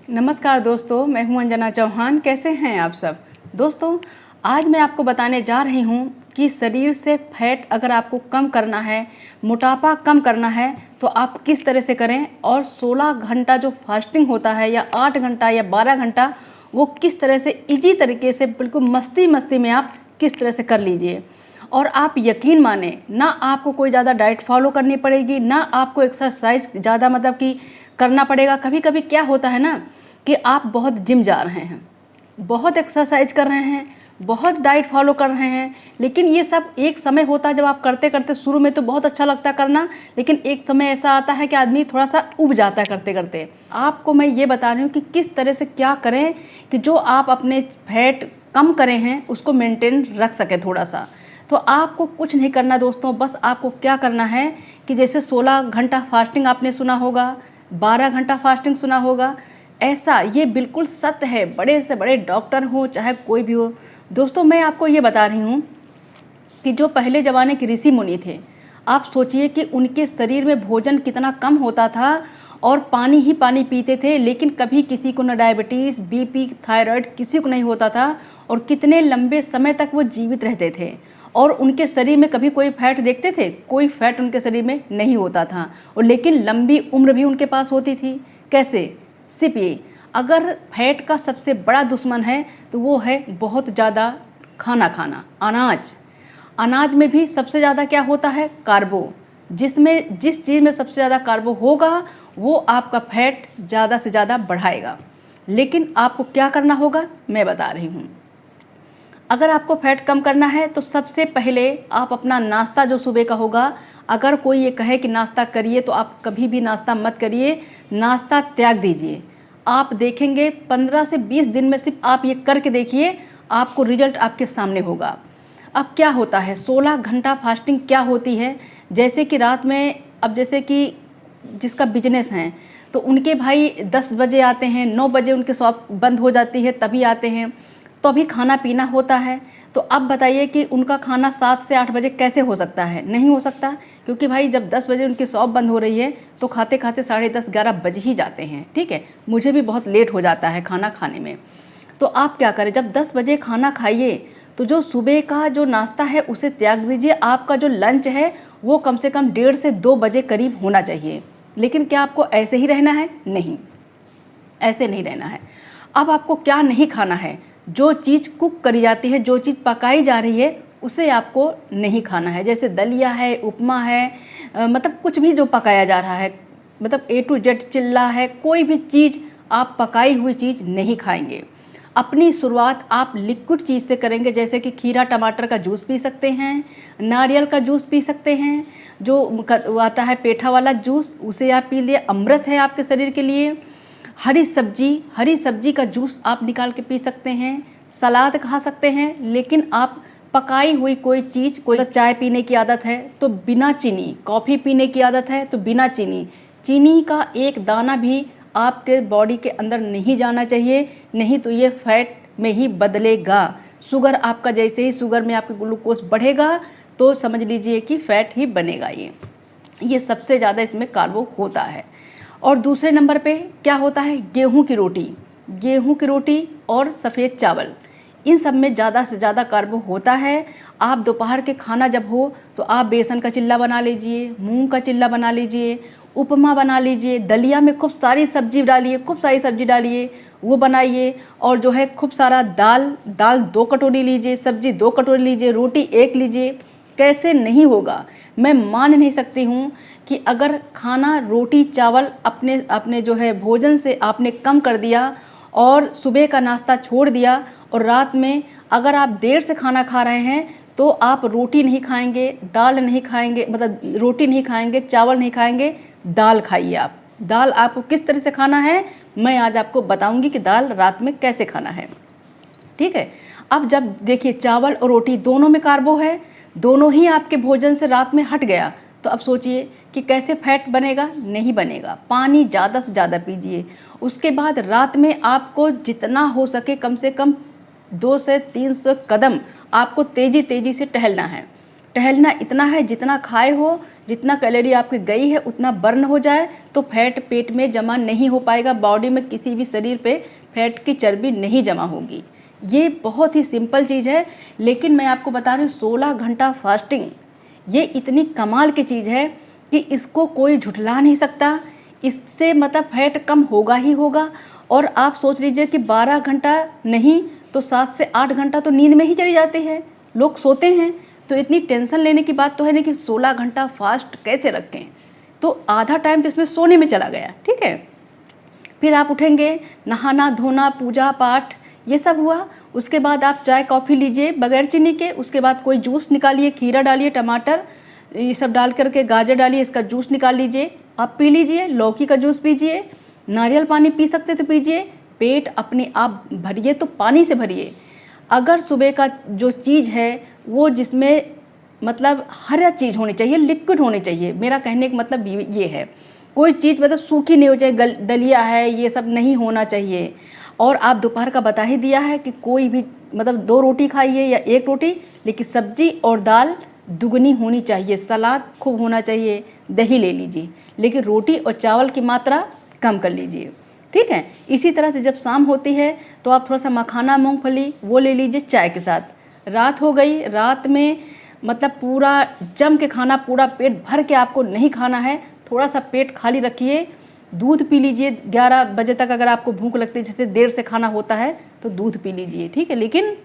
नमस्कार दोस्तों, मैं हूं अंजना चौहान। कैसे हैं आप सब दोस्तों? आज मैं आपको बताने जा रही हूं कि शरीर से फैट अगर आपको कम करना है, मोटापा कम करना है, तो आप किस तरह से करें। और 16 घंटा जो फास्टिंग होता है या 8 घंटा या 12 घंटा, वो किस तरह से ईजी तरीके से बिल्कुल मस्ती मस्ती में आप किस तरह से कर लीजिए। और आप यकीन माने, ना आपको कोई ज़्यादा डाइट फॉलो करनी पड़ेगी, ना आपको एक्सरसाइज ज़्यादा मतलब कि करना पड़ेगा। कभी कभी क्या होता है ना कि आप बहुत जिम जा रहे हैं, बहुत एक्सरसाइज कर रहे हैं, बहुत डाइट फॉलो कर रहे हैं, लेकिन ये सब एक समय होता है जब आप करते करते शुरू में तो बहुत अच्छा लगता है करना, लेकिन एक समय ऐसा आता है कि आदमी थोड़ा सा उब जाता है करते करते। आपको मैं ये बता रही हूँ कि किस तरह से क्या करें कि जो आप अपने फैट कम करें हैं उसको मेंटेन रख सकें थोड़ा सा। तो आपको कुछ नहीं करना दोस्तों, बस आपको क्या करना है कि जैसे 16 घंटा फास्टिंग आपने सुना होगा, 12 घंटा फास्टिंग सुना होगा, ऐसा ये बिल्कुल सत्य है। बड़े से बड़े डॉक्टर हो चाहे कोई भी हो दोस्तों, मैं आपको ये बता रही हूँ कि जो पहले ज़माने के ऋषि मुनि थे, आप सोचिए कि उनके शरीर में भोजन कितना कम होता था और पानी ही पानी पीते थे, लेकिन कभी किसी को न डायबिटीज़, बीपी, थायराइड किसी को नहीं होता था, और कितने लंबे समय तक वो जीवित रहते थे। और उनके शरीर में कभी कोई फैट देखते थे? कोई फैट उनके शरीर में नहीं होता था, और लेकिन लंबी उम्र भी उनके पास होती थी। कैसे? सिर्फ ये, अगर फैट का सबसे बड़ा दुश्मन है तो वो है बहुत ज़्यादा खाना खाना। अनाज में भी सबसे ज़्यादा क्या होता है? कार्बो। जिसमें जिस चीज़ में सबसे ज़्यादा कार्बो होगा वो आपका फैट ज़्यादा से ज़्यादा बढ़ाएगा। लेकिन आपको क्या करना होगा मैं बता रही हूँ। अगर आपको फैट कम करना है तो सबसे पहले आप अपना नाश्ता जो सुबह का होगा, अगर कोई ये कहे कि नाश्ता करिए तो आप कभी भी नाश्ता मत करिए, नाश्ता त्याग दीजिए। आप देखेंगे 15 से 20 दिन में सिर्फ आप ये करके देखिए, आपको रिजल्ट आपके सामने होगा। अब क्या होता है 16 घंटा फास्टिंग क्या होती है? जैसे कि रात में, अब जैसे कि जिसका बिजनेस है तो उनके भाई 10 बजे आते हैं, 9 बजे उनके शॉप बंद हो जाती है, तभी आते हैं, तो अभी खाना पीना होता है। तो अब बताइए कि उनका खाना 7 से 8 बजे कैसे हो सकता है? नहीं हो सकता, क्योंकि भाई जब 10 बजे उनकी शॉप बंद हो रही है तो खाते खाते 10:30 11 बज ही जाते हैं। ठीक है, मुझे भी बहुत लेट हो जाता है खाना खाने में। तो आप क्या करें, जब 10 बजे खाना खाइए तो जो सुबह का जो नाश्ता है उसे त्याग दीजिए। आपका जो लंच है वो कम से कम 1:30 से 2 बजे करीब होना चाहिए। लेकिन क्या आपको ऐसे ही रहना है? नहीं, ऐसे नहीं रहना है। अब आपको क्या नहीं खाना है? जो चीज़ कुक करी जाती है, जो चीज़ पकाई जा रही है, उसे आपको नहीं खाना है। जैसे दलिया है, उपमा है, मतलब कुछ भी जो पकाया जा रहा है, मतलब A to Z चिल्ला है, कोई भी चीज़ आप पकाई हुई चीज़ नहीं खाएंगे। अपनी शुरुआत आप लिक्विड चीज़ से करेंगे, जैसे कि खीरा टमाटर का जूस पी सकते हैं, नारियल का जूस पी सकते हैं, जो आता है पेठा वाला जूस उसे आप पी लिए, अमृत है आपके शरीर के लिए। हरी सब्जी का जूस आप निकाल के पी सकते हैं, सलाद खा सकते हैं। लेकिन आप पकाई हुई कोई चीज़, कोई चाय पीने की आदत है तो बिना चीनी, कॉफ़ी पीने की आदत है तो बिना चीनी, चीनी का एक दाना भी आपके बॉडी के अंदर नहीं जाना चाहिए, नहीं तो ये फैट में ही बदलेगा। शुगर आपका, जैसे ही शुगर में आपका ग्लूकोज बढ़ेगा तो समझ लीजिए कि फैट ही बनेगा। ये सबसे ज़्यादा इसमें कार्बो होता है। और दूसरे नंबर पे क्या होता है? गेहूं की रोटी और सफ़ेद चावल, इन सब में ज़्यादा से ज़्यादा कार्बो होता है। आप दोपहर के खाना जब हो तो आप बेसन का चिल्ला बना लीजिए, मूंग का चिल्ला बना लीजिए, उपमा बना लीजिए, दलिया में खूब सारी सब्जी डालिए, वो बनाइए। और जो है खूब सारा दाल 2 कटोरी लीजिए, सब्जी 2 कटोरी लीजिए, रोटी 1 लीजिए। कैसे नहीं होगा? मैं मान नहीं सकती हूँ कि अगर खाना रोटी चावल अपने जो है भोजन से आपने कम कर दिया और सुबह का नाश्ता छोड़ दिया, और रात में अगर आप देर से खाना खा रहे हैं तो आप रोटी नहीं खाएंगे, दाल नहीं खाएंगे, मतलब रोटी नहीं खाएंगे, चावल नहीं खाएंगे, दाल खाइए आप। दाल आपको किस तरह से खाना है मैं आज आपको बताऊंगी कि दाल रात में कैसे खाना है। ठीक है, अब जब देखिए चावल और रोटी दोनों में कार्बो है, दोनों ही आपके भोजन से रात में हट गया, तो अब सोचिए कि कैसे फैट बनेगा? नहीं बनेगा। पानी ज़्यादा से ज़्यादा पीजिए। उसके बाद रात में आपको जितना हो सके कम से कम 200 से 300 कदम आपको तेज़ी से टहलना है। टहलना इतना है जितना खाए हो जितना कैलोरी आपकी गई है उतना बर्न हो जाए, तो फैट पेट में जमा नहीं हो पाएगा, बॉडी में किसी भी शरीर पे फैट की चर्बी नहीं जमा होगी। ये बहुत ही सिंपल चीज़ है, लेकिन मैं आपको बता रही हूँ 16 घंटा फास्टिंग ये इतनी कमाल की चीज़ है कि इसको कोई झुठला नहीं सकता। इससे मतलब फैट कम होगा ही होगा। और आप सोच लीजिए कि 12 घंटा नहीं तो 7 से 8 घंटा तो नींद में ही चली जाती है, लोग सोते हैं। तो इतनी टेंशन लेने की बात तो है नहीं कि 16 घंटा फास्ट कैसे रखें, तो आधा टाइम तो इसमें सोने में चला गया, ठीक है। फिर आप उठेंगे, नहाना धोना पूजा पाठ ये सब हुआ, उसके बाद आप चाय कॉफ़ी लीजिए बगैर चीनी के, उसके बाद कोई जूस निकालिए, खीरा डालिए, टमाटर ये सब डाल करके, गाजर डालिए, इसका जूस निकाल लीजिए, आप पी लीजिए। लौकी का जूस पीजिए, नारियल पानी पी सकते तो पीजिए। पेट अपने आप भरिए तो पानी से भरिए। अगर सुबह का जो चीज़ है वो जिसमें मतलब हर चीज़ होनी चाहिए, लिक्विड होनी चाहिए, मेरा कहने का मतलब ये है। कोई चीज़ मतलब सूखी नहीं हो चाहिए, दलिया है ये सब नहीं होना चाहिए। और आप दोपहर का बता ही दिया है कि कोई भी मतलब 2 रोटी खाइए या 1 रोटी, लेकिन सब्जी और दाल दुगनी होनी चाहिए, सलाद खूब होना चाहिए, दही ले लीजिए, लेकिन रोटी और चावल की मात्रा कम कर लीजिए, ठीक है। इसी तरह से जब शाम होती है तो आप थोड़ा सा मखाना मूंगफली वो ले लीजिए चाय के साथ। रात हो गई, रात में मतलब पूरा जम के खाना, पूरा पेट भर के आपको नहीं खाना है, थोड़ा सा पेट खाली रखिए। दूध पी लीजिए 11 बजे तक, अगर आपको भूख लगती है, जैसे देर से खाना होता है तो दूध पी लीजिए, ठीक है। लेकिन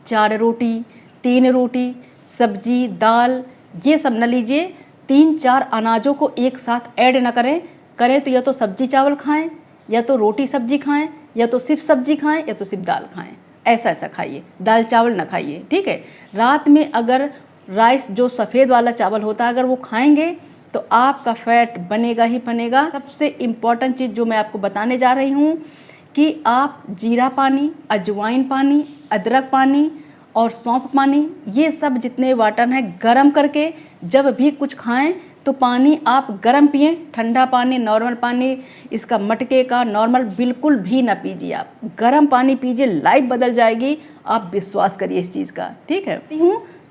4 रोटी 3 रोटी सब्जी दाल ये सब न लीजिए। 3-4 अनाजों को एक साथ ऐड न करें तो या तो सब्जी चावल खाएं, या तो रोटी सब्जी खाएं, या तो सिर्फ सब्जी खाएं, या तो सिर्फ दाल खाएं। ऐसा खाइए, दाल चावल ना खाइए, ठीक है। रात में अगर राइस जो सफ़ेद वाला चावल होता है अगर वो खाएंगे तो आपका फैट बनेगा ही बनेगा। सबसे इम्पॉर्टेंट चीज़ जो मैं आपको बताने जा रही हूँ कि आप जीरा पानी, अजवाइन पानी, अदरक पानी और सौंफ पानी ये सब जितने वाटर हैं गरम करके जब भी कुछ खाएं तो पानी आप गरम पिएं। ठंडा पानी, नॉर्मल पानी, इसका मटके का नॉर्मल बिल्कुल भी ना पीजिए, आप गरम पानी पीजिए, लाइफ बदल जाएगी, आप विश्वास करिए इस चीज़ का, ठीक है।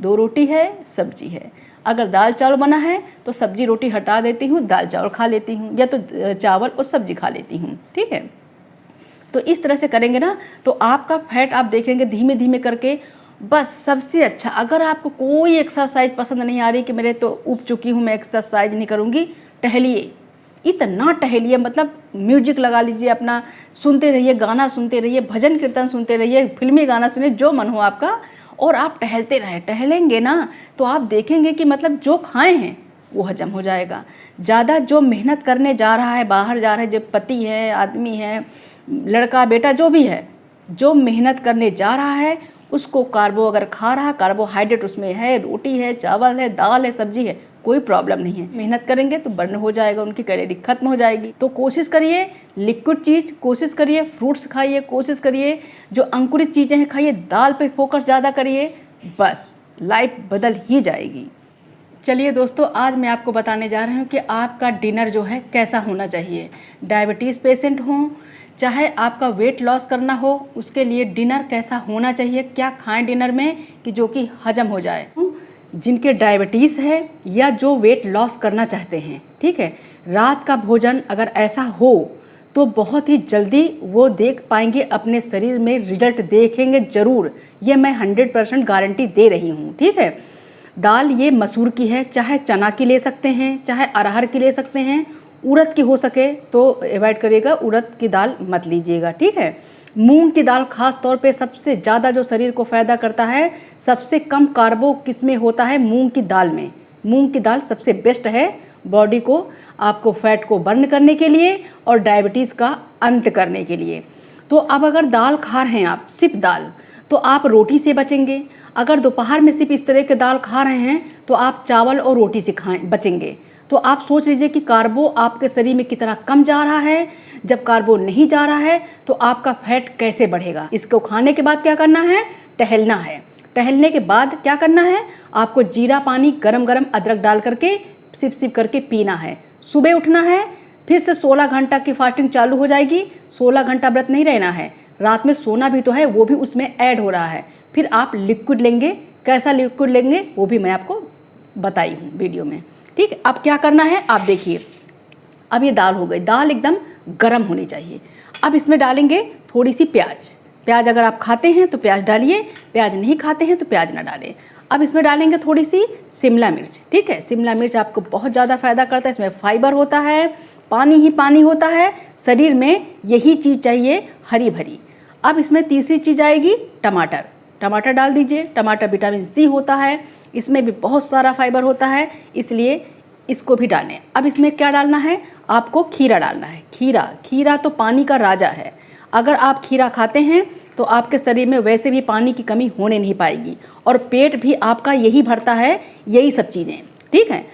2 रोटी है, सब्जी है। अगर दाल चावल बना है तो सब्जी रोटी हटा देती हूँ, दाल चावल खा लेती हूँ, या तो चावल और सब्जी खा लेती हूँ, ठीक है। तो इस तरह से करेंगे ना तो आपका फैट आप देखेंगे धीमे धीमे करके। बस सबसे अच्छा, अगर आपको कोई एक्सरसाइज पसंद नहीं आ रही कि मेरे तो उब चुकी हूँ मैं एक्सरसाइज नहीं करूँगी, टहलिए, इतना टहलिए, मतलब म्यूजिक लगा लीजिए अपना, सुनते रहिए, गाना सुनते रहिए, भजन कीर्तन सुनते रहिए, फिल्मी गाना सुनिए, जो मन हो आपका, और आप टहलते रहें। टहलेंगे ना तो आप देखेंगे कि मतलब जो खाए हैं वो हजम हो जाएगा। ज़्यादा जो मेहनत करने जा रहा है, बाहर जा रहा है, जो पति है, आदमी है, लड़का बेटा जो भी है, जो मेहनत करने जा रहा है उसको कार्बो अगर खा रहा है, कार्बोहाइड्रेट उसमें है, रोटी है, चावल है, दाल है, सब्जी है, कोई प्रॉब्लम नहीं है। मेहनत करेंगे तो बर्न हो जाएगा, उनकी कैलोरी खत्म हो जाएगी। तो कोशिश करिए लिक्विड चीज़, कोशिश करिए फ्रूट्स खाइए, कोशिश करिए जो अंकुरित चीज़ें हैं खाइए, दाल पे फोकस ज़्यादा करिए, बस लाइफ बदल ही जाएगी। चलिए दोस्तों, आज मैं आपको बताने जा रही हूँ कि आपका डिनर जो है कैसा होना चाहिए। डायबिटीज़ पेशेंट हों, चाहे आपका वेट लॉस करना हो, उसके लिए डिनर कैसा होना चाहिए, क्या खाएं डिनर में कि जो कि हजम हो जाए। जिनके डायबिटीज़ है या जो वेट लॉस करना चाहते हैं, ठीक है, रात का भोजन अगर ऐसा हो तो बहुत ही जल्दी वो देख पाएंगे, अपने शरीर में रिजल्ट देखेंगे ज़रूर, ये मैं 100% गारंटी दे रही हूँ, ठीक है। दाल ये मसूर की है, चाहे चना की ले सकते हैं, चाहे अरहर की ले सकते हैं, उड़द की हो सके तो अवॉइड करिएगा, उड़द की दाल मत लीजिएगा, ठीक है। मूंग की दाल खास तौर पे सबसे ज़्यादा जो शरीर को फ़ायदा करता है, सबसे कम कार्बो किस में होता है, मूंग की दाल में। मूंग की दाल सबसे बेस्ट है बॉडी को, आपको फैट को बर्न करने के लिए और डायबिटीज़ का अंत करने के लिए। तो अब अगर दाल खा रहे हैं आप, सिर्फ दाल, तो आप रोटी से बचेंगे। अगर दोपहर में सिर्फ इस तरह के दाल खा रहे हैं तो आप चावल और रोटी से बचेंगे। तो आप सोच लीजिए कि कार्बो आपके शरीर में कितना कम जा रहा है। जब कार्बो नहीं जा रहा है तो आपका फैट कैसे बढ़ेगा। इसको खाने के बाद क्या करना है, टहलना है। टहलने के बाद क्या करना है, आपको जीरा पानी गरम गरम अदरक डाल करके सिप सिप करके पीना है। सुबह उठना है, फिर से 16 घंटा की फास्टिंग चालू हो जाएगी। 16 घंटा व्रत नहीं रहना है, रात में सोना भी तो है, वो भी उसमें ऐड हो रहा है। फिर आप लिक्विड लेंगे, कैसा लिक्विड लेंगे वो भी मैं आपको बताई हूँ वीडियो में। ठीक है, अब क्या करना है आप देखिए, अब ये दाल हो गई, दाल एकदम गर्म होनी चाहिए। अब इसमें डालेंगे थोड़ी सी प्याज। प्याज अगर आप खाते हैं तो प्याज डालिए, प्याज नहीं खाते हैं तो प्याज ना डालें। अब इसमें डालेंगे थोड़ी सी शिमला मिर्च। ठीक है, शिमला मिर्च आपको बहुत ज़्यादा फ़ायदा करता है, इसमें फाइबर होता है, पानी ही पानी होता है, शरीर में यही चीज़ चाहिए हरी भरी। अब इसमें तीसरी चीज़ आएगी टमाटर। टमाटर डाल दीजिए, टमाटर विटामिन सी होता है, इसमें भी बहुत सारा फाइबर होता है, इसलिए इसको भी डालें। अब इसमें क्या डालना है आपको, खीरा डालना है। खीरा तो पानी का राजा है। अगर आप खीरा खाते हैं तो आपके शरीर में वैसे भी पानी की कमी होने नहीं पाएगी और पेट भी आपका यही भरता है, यही सब चीज़ें। ठीक है,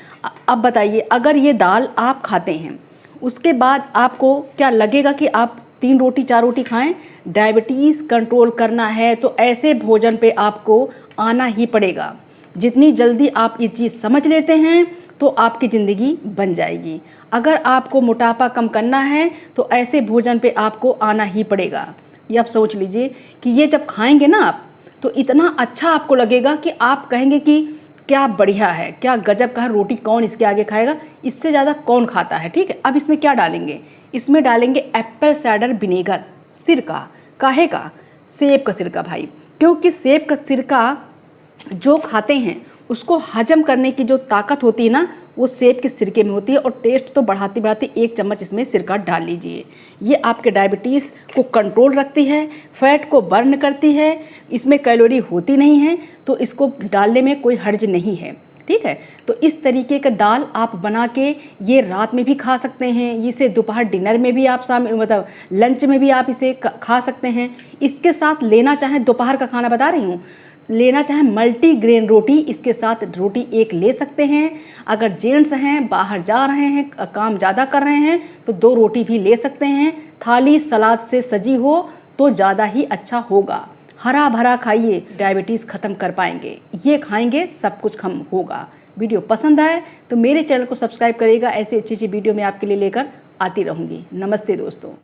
अब बताइए, अगर ये दाल आप खाते हैं उसके बाद आपको क्या लगेगा कि आप 3 रोटी 4 रोटी खाएं? डायबिटीज़ कंट्रोल करना है तो ऐसे भोजन पे आपको आना ही पड़ेगा। जितनी जल्दी आप ये चीज़ समझ लेते हैं तो आपकी ज़िंदगी बन जाएगी। अगर आपको मोटापा कम करना है तो ऐसे भोजन पे आपको आना ही पड़ेगा। ये आप सोच लीजिए कि ये जब खाएंगे ना आप, तो इतना अच्छा आपको लगेगा कि आप कहेंगे कि क्या बढ़िया है, क्या गजब का है, रोटी कौन इसके आगे खाएगा, इससे ज़्यादा कौन खाता है। ठीक है, अब इसमें क्या डालेंगे, इसमें डालेंगे एप्पल साइडर विनेगर, सिरका। काहे का? सेब का सिरका भाई, क्योंकि सेब का सिरका जो खाते हैं उसको हजम करने की जो ताकत होती है ना, वो सेब के सिरके में होती है। और टेस्ट तो बढ़ाते बढ़ाते 1 चम्मच इसमें सिरका डाल लीजिए। ये आपके डायबिटीज़ को कंट्रोल रखती है, फैट को बर्न करती है, इसमें कैलोरी होती नहीं है, तो इसको डालने में कोई हर्ज नहीं है। ठीक है, तो इस तरीके का दाल आप बना के ये रात में भी खा सकते हैं, इसे दोपहर डिनर में भी आप मतलब लंच में भी आप इसे खा सकते हैं। इसके साथ लेना चाहें, दोपहर का खाना बता रही हूँ, लेना चाहें मल्टीग्रेन रोटी, इसके साथ रोटी 1 ले सकते हैं। अगर जेंट्स हैं, बाहर जा रहे हैं, काम ज़्यादा कर रहे हैं तो 2 रोटी भी ले सकते हैं। थाली सलाद से सजी हो तो ज़्यादा ही अच्छा होगा। हरा भरा खाइए, डायबिटीज़ ख़त्म कर पाएंगे। ये खाएंगे सब कुछ कम होगा। वीडियो पसंद आए तो मेरे चैनल को सब्सक्राइब करिएगा, ऐसी अच्छी वीडियो मैं आपके लिए लेकर आती रहूँगी। नमस्ते दोस्तों।